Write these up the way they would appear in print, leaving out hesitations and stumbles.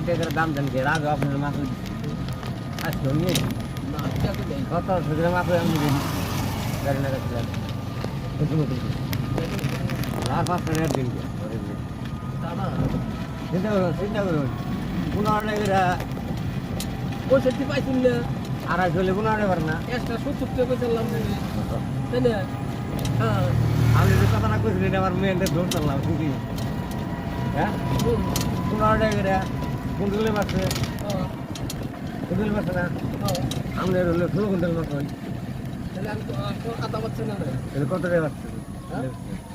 টাকার দাম দেন কে আগে আপনার মাছ আজকে নিয়ে কত সুযোগ মাছ আমি দিন গাড়ি না কাটছিলাম আর 5 টাকার দিন চিন্তা করুন 15 টাকা পঁয়ষট্টি পাইছিল না 250 15 টাকা না একটা 70 টাকা চালাম তাই না হ্যাঁ আমি যে কথা না কইছিলেন আমার মেয়েদের ধর চালাম ঠিকই হ্যাঁ 15 টাকা কুন্দুলে মাছে কুন্দুলে মাছ না আমাদের হলো 16 কুইন্টাল মাছ হয় তাহলে আমি তো আধা পাচ্ছি না তাহলে কত টাকা পাচ্ছে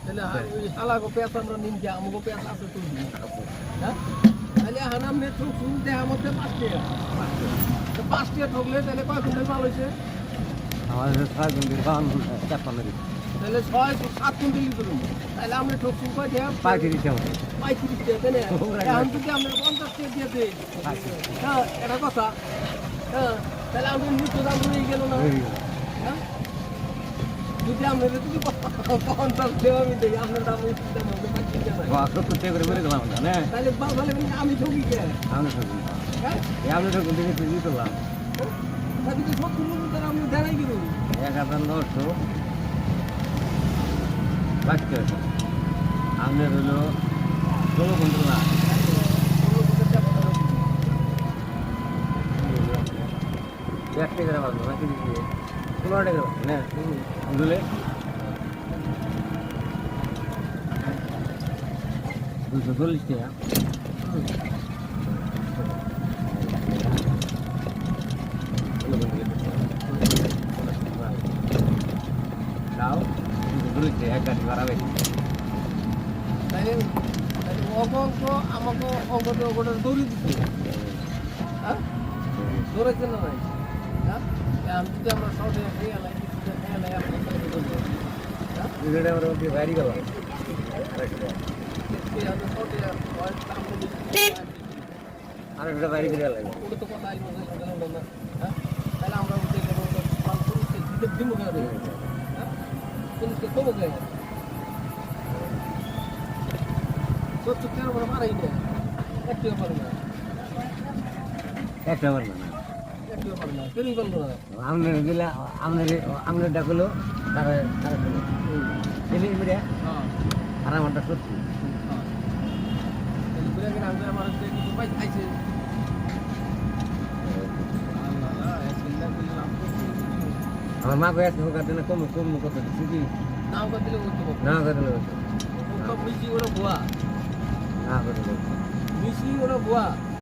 তাহলে ওই হালাগো পেঁয়াজ আমরা নিন যে আমাগো পেঁয়াজ আছে তুই হ্যাঁ তাহলে হানাম নে তো ফুল দেওয়ার মধ্যে 5 টাকা 5 টাকা ঠকলে তাহলে কয় কুইন্টাল মাল হয়েছে আমাদের 6 কুইন্টাল 54 দিন তাহলে 6-7 কুইন্টাল করুন তাহলে আমরা ঠকছি কয় টাকা পাইকারি কেমন 35 টাকা তাই না এখন যদি আমরা 50 টাকা দিয়ে দেই হ্যাঁ এটা কথা হ্যাঁ তাহলে আমাদের নিত্য দাম হয়ে গেল না হ্যাঁ যদি আমরা যদি 50 টাকা আমি দেই আপনার দাম হচ্ছে দাম হবে 25 টাকা 70 টাকা করে মেরে দিলাম না তাহলে বলে আমি ঠকি কে আমি ঠকুন হ্যাঁ আমি ঠকুন দিনে তুই দিলাম তাহলে কি 70 টাকা আমি দেনাই গেল 1900 বাকি আমাদের হলো 16 কুইন্টাল না এক টাকা মাছ বাকি দিয়ে 15 টাকা না বুঝলে 240 টাকা দাও 240 টাকা এক গাড়ি ভাড়া বেশি তাহলে অঙ্ক আমাকে অঙ্কটা ওটা দৌড়ি দিচ্ছে হ্যাঁ দৌড়াইছে না নাই হ্যাঁ আমি যদি আমরা শর্টে খেয়ে এলাই এটা আমার মধ্যে বাইরে গেল আর একটা বাইরে গেলে ওটা তো কথা আইল না হ্যাঁ তাহলে আমরা উঠে গেল দিব কেন হ্যাঁ পুলিশকে কমো কেন 70 টাকা করে মারাই না একটু পারে না একটা বার না একটু পারে না কেউই বললো না আপনার দিলে আপনার ডাকলো তারা তারা দিলে মিডিয়া হ্যাঁ আর আমারটা সত্যি আমার মা কয়ে আসতে হোক না কম কম কত দিচ্ছি কি নাও করে দিলে না করে দিলে মিশি ওরা ভুয়া না করে দিলে মিশি ওরা ভুয়া